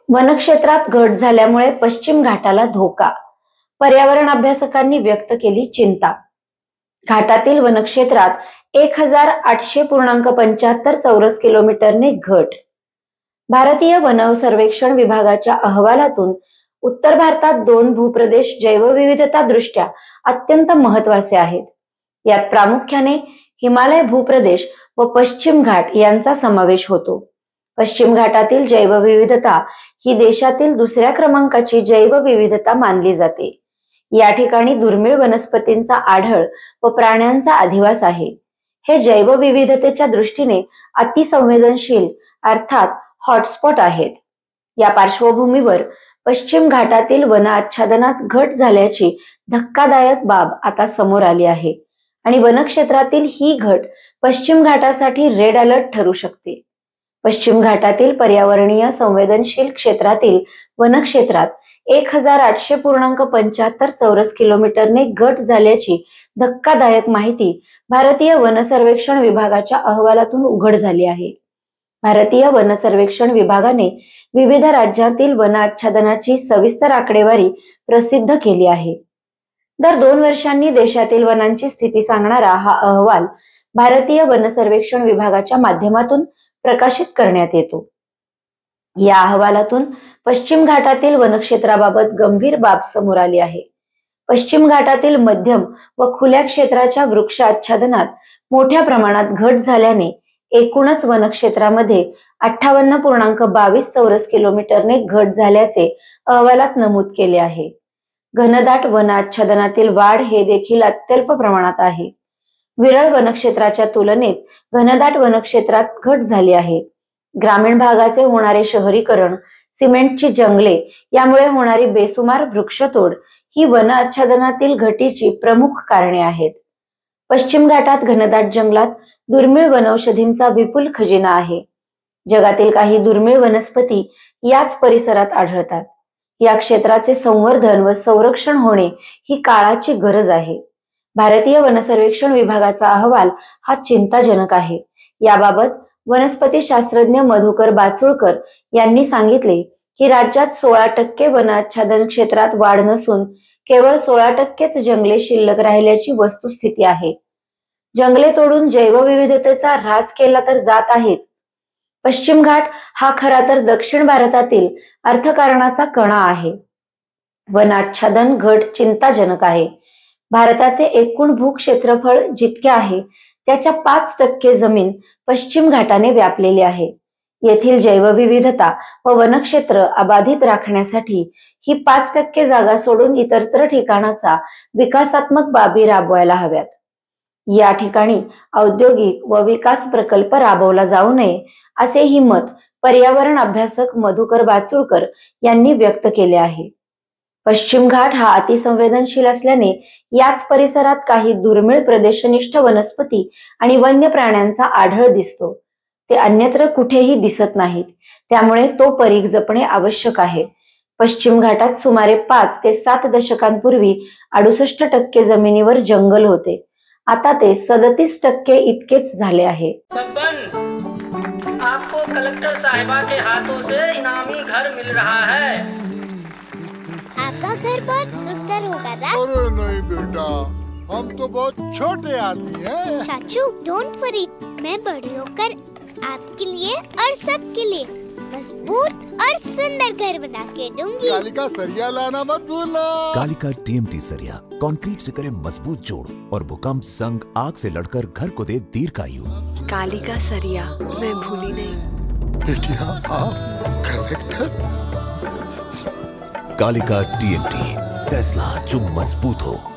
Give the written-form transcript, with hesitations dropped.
वनक्षेत्रात घट झाल्यामुळे पश्चिम घाटाला धोका. पर्यावरण अभ्यासकांनी व्यक्त केली चिंता. घाटातील वनक्षेत्रात 1800.75 चौरस किलोमीटरने घट. भारतीय वन सर्वेक्षण विभागाच्या अहवालातून उत्तर भारतात 2 भूप्रदेश जैवविविधता दृष्ट्या अत्यंत महत्वाचे आहेत. यात प्रामुख्याने हिमालय भूप्रदेश व पश्चिम घाट यांचा समावेश होतो. पश्चिम घाटातील जैवविविधता ही देशातील दुसऱ्या क्रमांकाची जैवविविधता मानली जाते. या ठिकाणी दुर्मिळ वनस्पतींचा आढळ व प्राण्यांचा अधिवास आहे. हे जैवविविधतेच्या दृष्टीने अतिसंवेदनशील अर्थात हॉटस्पॉट आहेत. या पार्श्वभूमीवर पश्चिम घाटातील वन आच्छादनात घट झाल्याची धक्कादायक बाब आता समोर आली आहे आणि वनक्षेत्रातील ही घट पश्चिम घाटासाठी रेड अलर्ट ठरू शकते. पश्चिम घाटातील पर्यावरणीय संवेदनशील क्षेत्रातील वनक्षेत्रात 1800.75 चौरस किलोमीटरने घट झाल्याची धक्कादायक माहिती भारतीय वन सर्वेक्षण विभागाच्या अहवालातून उघड झाली आहे. भारतीय वन सर्वेक्षण विभागाने विविध राज्यातील वन आच्छादनाची सविस्तर आकडेवारी प्रसिद्ध केली आहे. दर 2 वर्षांनी देशातील वनांची स्थिती सांगणारा हा अहवाल भारतीय वन सर्वेक्षण विभागाच्या माध्यमातून प्रकाशित करण्यात येतो. या अहवालातून पश्चिम घाटातील वनक्षेत्राबाबत गंभीर बाब समोर आली आहे. पश्चिम घाटातील मध्यम व खुल्या क्षेत्राच्या वृक्ष आच्छादनात मोठ्या प्रमाणात घट झाल्याने एकूणच वनक्षेत्रामध्ये 58.22 चौरस किलोमीटरने घट झाल्याचे अहवालात नमूद केले आहे. घनदाट वन आच्छादनातील वाढ हे देखील अत्यल्प प्रमाणात आहे. विरळ वनक्षेत्राच्या तुलनेत घनदाट वनक्षेत्रात घट झाली आहे. ग्रामीण भागाचे होणारे शहरीकरण, सिमेंटची जंगले यामुळे होणारी बेसुमार वृक्षतोड ही वन आच्छादनातील घटीची प्रमुख कारणे आहेत. पश्चिम घाटात घनदाट जंगलात दुर्मिळ वनौषधींचा विपुल खजिना आहे. जगातील काही दुर्मिळ वनस्पती याच परिसरात आढळतात. या क्षेत्राचे संवर्धन व संरक्षण होणे ही काळाची गरज आहे. भारतीय वन सर्वेक्षण विभागाचा अहवाल हा चिंताजनक आहे. याबाबत वनस्पती शास्त्रज्ञ मधुकर बाचुळकर यांनी सांगितले की राज्यात 16% वन आच्छादन क्षेत्रात वाढ नसून केवळ 16%च जंगले शिल्लक राहिल्याची वस्तुस्थिती आहे. जंगले तोडून जैवविविधतेचा ऱ्हास केला तर जात आहेच. पश्चिम घाट हा खरा तर दक्षिण भारतातील अर्थकारणाचा कणा आहे. वन आच्छादन घट चिंताजनक आहे. भारताचे एकूण भूक्षेत्रफळ जितके आहे त्याच्या 5% जमीन पश्चिम घाटाने व्यापलेली आहे. येथील जैवविविधता व वनक्षेत्र अबाधित राखण्यासाठी ही 5% जागा सोडून इतरत्र ठिकाणाचा विकासात्मक बाबी राबवायला हव्यात. या ठिकाणी औद्योगिक व विकास प्रकल्प राबवला जाऊ नये असेही मत पर्यावरण अभ्यासक मधुकर बाचुळकर यांनी व्यक्त केले आहे. पश्चिम घाट हा अतिसंवेदनशील असल्याने याच परिसरात काही दुर्मिळ प्रदेशनिष्ठ वनस्पती आणि वन्य प्राण्यांचा आढळ दिसतो. ते अन्यत्र कुठेही दिसत नाहीत. त्यामुळे तो परीघ जपणे आवश्यक आहे. पश्चिम घाटात सुमारे 5 ते 7 दशकांपूर्वी 68% जमिनीवर जंगल होते. आता ते 37% इतकेच झाले आहे. आपको कलेक्टर साहिबा के हाथों से इनामी घर मिल रहा है. आपका घर बहुत सुंदर होगा ना? अरे नहीं बेटा, हम तो बहुत छोटे आदमी हैं। चाचू डोंट वरी, मैं बड़ी होकर आपके लिए और सबके लिए मजबूत और सुंदर घर बना के दूंगी। कालिका सरिया लाना मत भूलना। कालिका TMT सरिया कंक्रीट से करे मजबूत जोड़ और भूकंप, संग, आग से लड़कर घर को दे दीर्घायु। कालिका सरिया मैं भूली नहीं। बेटिया आप कलेक्टर। कालिका TMT, फैसला जो मजबूत हो।